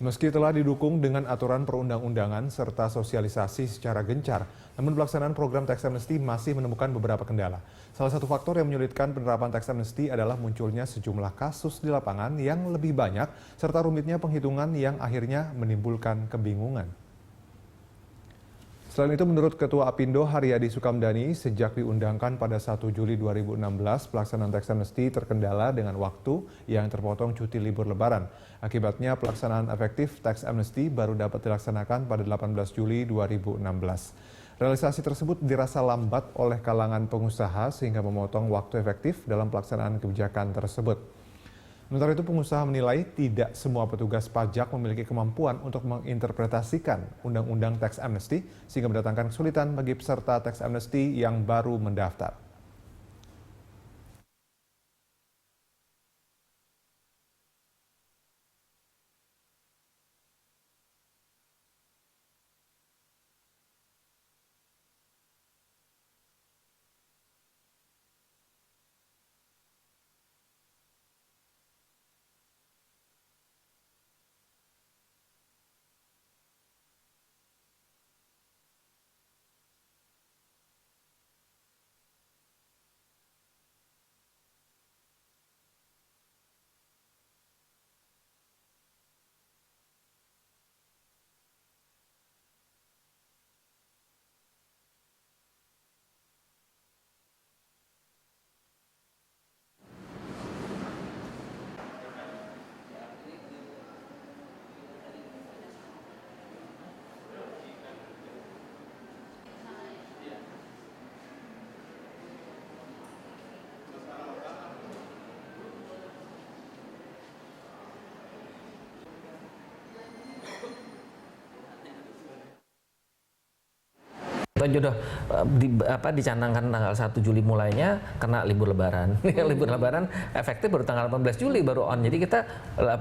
Meski telah didukung dengan aturan perundang-undangan serta sosialisasi secara gencar, namun pelaksanaan program tax amnesty masih menemukan beberapa kendala. Salah satu faktor yang menyulitkan penerapan tax amnesty adalah munculnya sejumlah kasus di lapangan yang lebih banyak, serta rumitnya penghitungan yang akhirnya menimbulkan kebingungan. Selain itu, menurut Ketua Apindo Haryadi Sukamdhani, sejak diundangkan pada 1 Juli 2016, pelaksanaan tax amnesty terkendala dengan waktu yang terpotong cuti libur lebaran. Akibatnya, pelaksanaan efektif tax amnesty baru dapat dilaksanakan pada 18 Juli 2016. Realisasi tersebut dirasa lambat oleh kalangan pengusaha sehingga memotong waktu efektif dalam pelaksanaan kebijakan tersebut. Sementara itu, pengusaha menilai tidak semua petugas pajak memiliki kemampuan untuk menginterpretasikan undang-undang tax amnesty sehingga mendatangkan kesulitan bagi peserta tax amnesty yang baru mendaftar. Sudah dicanangkan tanggal 1 Juli mulainya kena libur lebaran. Libur lebaran efektif baru tanggal 18 Juli baru on. Jadi kita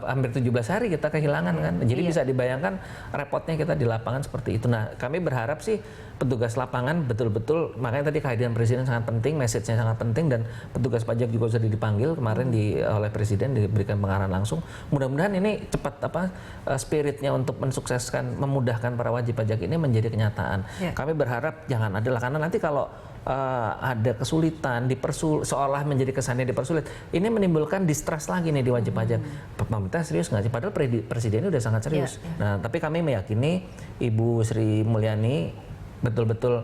hampir 17 hari kita kehilangan kan. Jadi bisa dibayangkan repotnya kita di lapangan seperti itu. Nah, kami berharap sih petugas lapangan betul-betul, makanya tadi kehadiran Presiden sangat penting, message-nya sangat penting, dan petugas pajak juga sudah dipanggil kemarin oleh Presiden, diberikan pengarahan langsung. Mudah-mudahan ini cepat spiritnya untuk mensukseskan, memudahkan para wajib pajak ini menjadi kenyataan. Kami berharap jangan adalah, karena nanti kalau ada kesulitan, seolah menjadi kesannya dipersulit, ini menimbulkan distrust lagi nih di wajib pajak. Pemerintah serius nggak sih? Padahal Presiden ini udah sangat serius. Nah, tapi kami meyakini Ibu Sri Mulyani betul-betul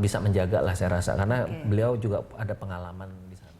bisa menjaga lah, saya rasa, karena beliau juga ada pengalaman di sana.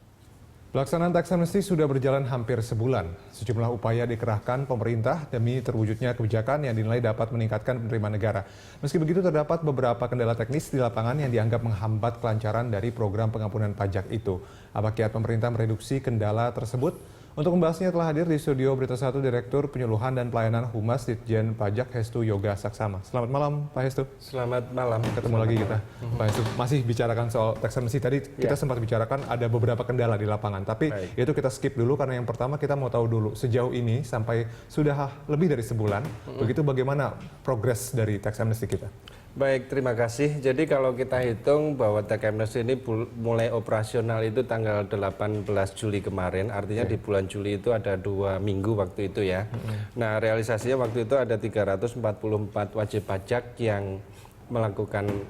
Pelaksanaan tax amnesty sudah berjalan hampir sebulan. Sejumlah upaya dikerahkan pemerintah demi terwujudnya kebijakan yang dinilai dapat meningkatkan penerimaan negara. Meski begitu, terdapat beberapa kendala teknis di lapangan yang dianggap menghambat kelancaran dari program pengampunan pajak itu. Apa kiat pemerintah mereduksi kendala tersebut? Untuk membahasnya telah hadir di studio Berita 1 Direktur Penyuluhan dan Pelayanan Humas Ditjen Pajak Hestu Yoga Saksama. Selamat malam, Pak Hestu. Selamat malam. Ketemu lagi kita, Pak Hestu. Masih bicarakan soal tax amnesty. Tadi kita sempat bicarakan ada beberapa kendala di lapangan. Tapi itu kita skip dulu karena yang pertama kita mau tahu dulu sejauh ini sampai sudah lebih dari sebulan. Begitu bagaimana progres dari tax amnesty kita? Baik, terima kasih. Jadi kalau kita hitung bahwa tax amnesty ini mulai operasional itu tanggal 18 Juli kemarin, artinya di bulan Juli itu ada 2 minggu waktu itu ya. Nah, realisasinya waktu itu ada 344 wajib pajak yang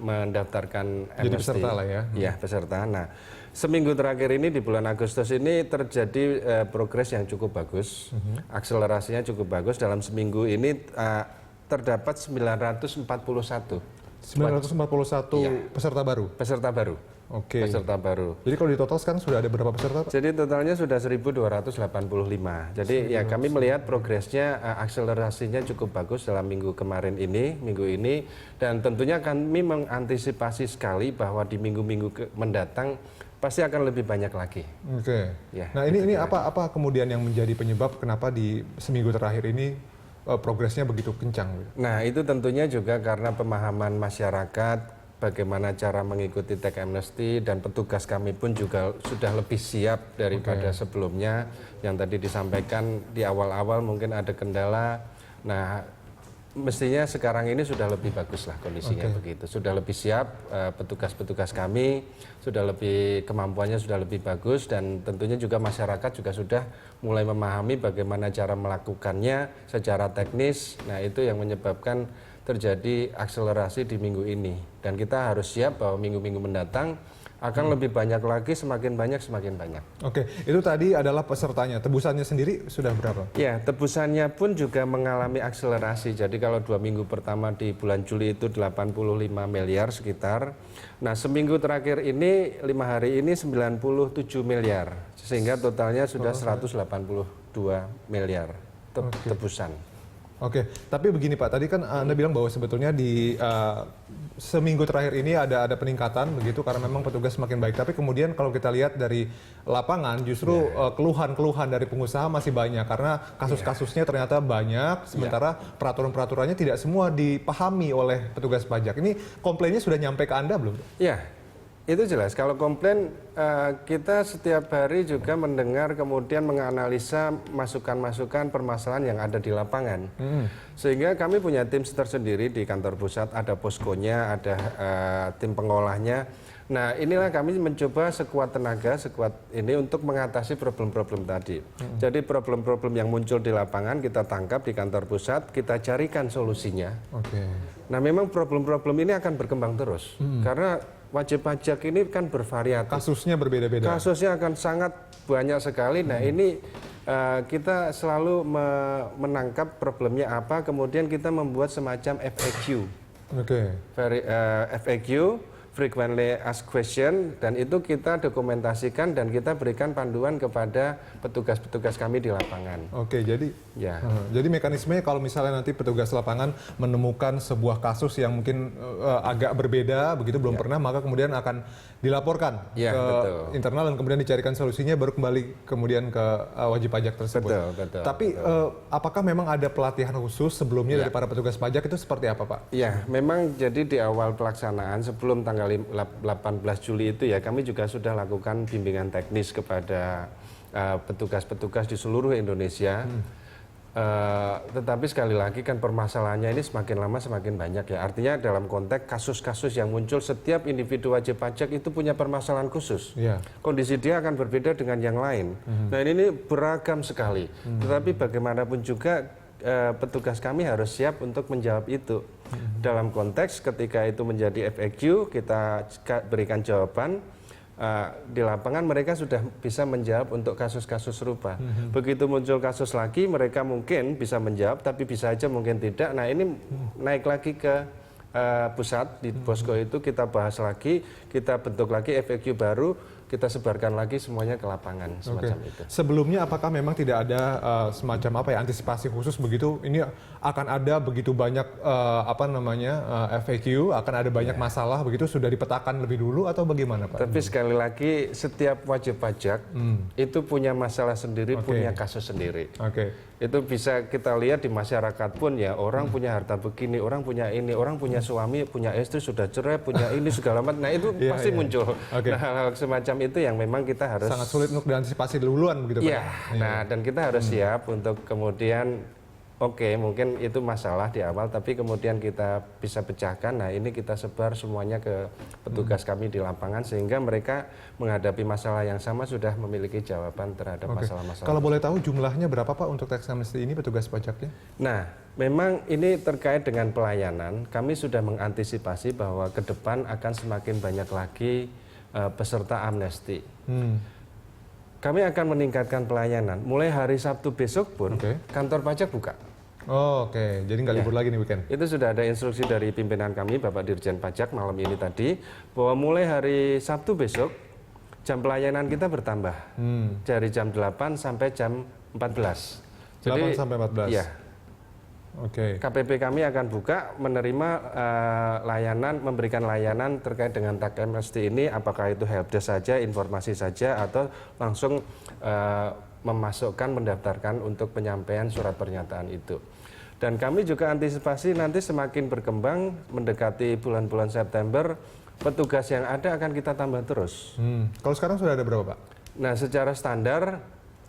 mendaftarkan amnesty. Jadi peserta lah ya? Iya, peserta. Nah, seminggu terakhir ini di bulan Agustus ini terjadi progres yang cukup bagus, akselerasinya cukup bagus. Dalam seminggu ini terdapat 941 peserta baru? Peserta baru. Oke. Peserta baru. Jadi kalau ditotal sekarang sudah ada berapa peserta, Pak? Jadi totalnya sudah 1.285. Jadi ya kami melihat progresnya, akselerasinya cukup bagus dalam minggu ini. Dan tentunya kami mengantisipasi sekali bahwa di minggu-minggu mendatang pasti akan lebih banyak lagi. Oke. Ya, nah ini apa kemudian yang menjadi penyebab kenapa di seminggu terakhir ini progresnya begitu kencang? Nah, itu tentunya juga karena pemahaman masyarakat bagaimana cara mengikuti tax amnesty, dan petugas kami pun juga sudah lebih siap daripada sebelumnya. Yang tadi disampaikan di awal-awal mungkin ada kendala. Nah, mestinya sekarang ini sudah lebih bagus lah kondisinya begitu. Sudah lebih siap, petugas-petugas kami sudah lebih, kemampuannya sudah lebih bagus, dan tentunya juga masyarakat juga sudah mulai memahami bagaimana cara melakukannya secara teknis. Nah, itu yang menyebabkan terjadi akselerasi di minggu ini. Dan kita harus siap bahwa minggu-minggu mendatang akan lebih banyak lagi, semakin banyak semakin banyak. Oke, itu tadi adalah pesertanya. Tebusannya sendiri sudah berapa? Ya, tebusannya pun juga mengalami akselerasi. Jadi kalau 2 minggu pertama di bulan Juli itu 85 miliar sekitar. Nah, seminggu terakhir ini, 5 hari ini 97 miliar. Sehingga totalnya sudah 182 miliar tebusan. Oke, tapi begini Pak, tadi kan Anda bilang bahwa sebetulnya di seminggu terakhir ini ada peningkatan begitu karena memang petugas semakin baik. Tapi kemudian kalau kita lihat dari lapangan justru keluhan-keluhan dari pengusaha masih banyak karena kasus-kasusnya ternyata banyak, sementara peraturan-peraturannya tidak semua dipahami oleh petugas pajak. Ini komplainnya sudah nyampe ke Anda belum? Ya, itu jelas. Kalau komplain, kita setiap hari juga mendengar kemudian menganalisa masukan-masukan permasalahan yang ada di lapangan. Sehingga kami punya tim tersendiri di kantor pusat, ada poskonya, ada tim pengolahnya. Nah, inilah kami mencoba sekuat tenaga, sekuat ini untuk mengatasi problem-problem tadi. Jadi problem-problem yang muncul di lapangan kita tangkap di kantor pusat, kita carikan solusinya. Nah, memang problem-problem ini akan berkembang terus. Karena wajib pajak ini kan bervariatif. Kasusnya berbeda-beda. Kasusnya akan sangat banyak sekali. Nah, ini kita selalu menangkap problemnya apa, kemudian kita membuat semacam FAQ. FAQ, frequently asked question, dan itu kita dokumentasikan dan kita berikan panduan kepada petugas-petugas kami di lapangan. Jadi mekanismenya kalau misalnya nanti petugas lapangan menemukan sebuah kasus yang mungkin agak berbeda begitu, belum pernah, maka kemudian akan dilaporkan ke internal dan kemudian dicarikan solusinya, baru kembali kemudian ke wajib pajak tersebut. Tapi apakah memang ada pelatihan khusus sebelumnya dari para petugas pajak, itu seperti apa Pak? Ya, memang jadi di awal pelaksanaan sebelum tanggal 18 Juli itu ya, kami juga sudah lakukan bimbingan teknis kepada petugas-petugas di seluruh Indonesia. Tetapi sekali lagi kan permasalahannya ini semakin lama semakin banyak ya. Artinya dalam konteks kasus-kasus yang muncul, setiap individu wajib pajak itu punya permasalahan khusus. Kondisi dia akan berbeda dengan yang lain. Nah, ini beragam sekali. Tetapi bagaimanapun juga petugas kami harus siap untuk menjawab itu. Dalam konteks ketika itu menjadi FAQ, kita berikan jawaban. Di lapangan mereka sudah bisa menjawab untuk kasus-kasus serupa. Begitu muncul kasus lagi, mereka mungkin bisa menjawab, tapi bisa aja mungkin tidak. Nah, ini naik lagi ke pusat, di posko itu kita bahas lagi, kita bentuk lagi FAQ baru, kita sebarkan lagi semuanya ke lapangan, semacam itu. Sebelumnya apakah memang tidak ada semacam antisipasi khusus begitu? Ini akan ada begitu banyak FAQ, akan ada banyak masalah begitu, sudah dipetakan lebih dulu atau bagaimana Pak? Tapi sekali lagi setiap wajib pajak itu punya masalah sendiri, punya kasus sendiri. Itu bisa kita lihat di masyarakat pun ya, orang punya harta begini, orang punya ini, orang punya suami, punya istri sudah cerai, punya ini segala macam. Nah, itu pasti muncul. Nah, hal-hal semacam itu yang memang kita harus sangat sulit untuk diantisipasi duluan begitu Pak. Nah, dan kita harus siap untuk kemudian mungkin itu masalah di awal, tapi kemudian kita bisa pecahkan. Nah, ini kita sebar semuanya ke petugas kami di lapangan sehingga mereka menghadapi masalah yang sama sudah memiliki jawaban terhadap masalah-masalah. Kalau boleh tahu jumlahnya berapa Pak untuk tax amnesty ini petugas pajaknya? Nah, memang ini terkait dengan pelayanan. Kami sudah mengantisipasi bahwa ke depan akan semakin banyak lagi peserta amnesti. Kami akan meningkatkan pelayanan. Mulai hari Sabtu besok pun kantor pajak buka. Jadi nggak libur lagi nih weekend? Itu sudah ada instruksi dari pimpinan kami, Bapak Dirjen Pajak malam ini tadi, bahwa mulai hari Sabtu besok, jam pelayanan kita bertambah. Dari jam 8 sampai jam 14. 8 sampai 14? Iya. KPP kami akan buka, menerima layanan, memberikan layanan terkait dengan tax amnesty ini, apakah itu helpdesk saja, informasi saja, atau langsung memasukkan, mendaftarkan untuk penyampaian surat pernyataan itu. Dan kami juga antisipasi nanti semakin berkembang, mendekati bulan-bulan September, petugas yang ada akan kita tambah terus. Kalau sekarang sudah ada berapa Pak? Nah, secara standar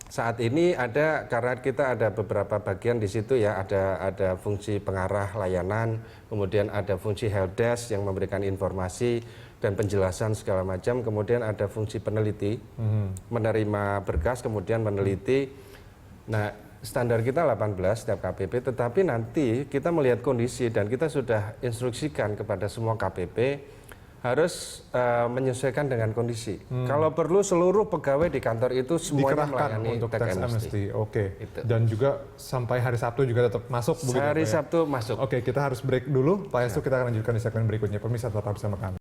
Saat ini ada, karena kita ada beberapa bagian di situ ya, ada fungsi pengarah layanan, kemudian ada fungsi helpdesk yang memberikan informasi dan penjelasan segala macam, kemudian ada fungsi peneliti, menerima berkas kemudian meneliti. Nah, standar kita 18 setiap KPP, tetapi nanti kita melihat kondisi dan kita sudah instruksikan kepada semua KPP harus menyesuaikan dengan kondisi. Kalau perlu seluruh pegawai di kantor itu semuanya Dikerahkan melayani untuk tax tax amnesty. amnesty. Oke. Itu. Dan juga sampai hari Sabtu juga tetap masuk begitu, Hari Pak, ya? Sabtu masuk. Oke, kita harus break dulu. Pak Hestu, kita akan lanjutkan di segmen berikutnya. Pemirsa tetap bersama kami.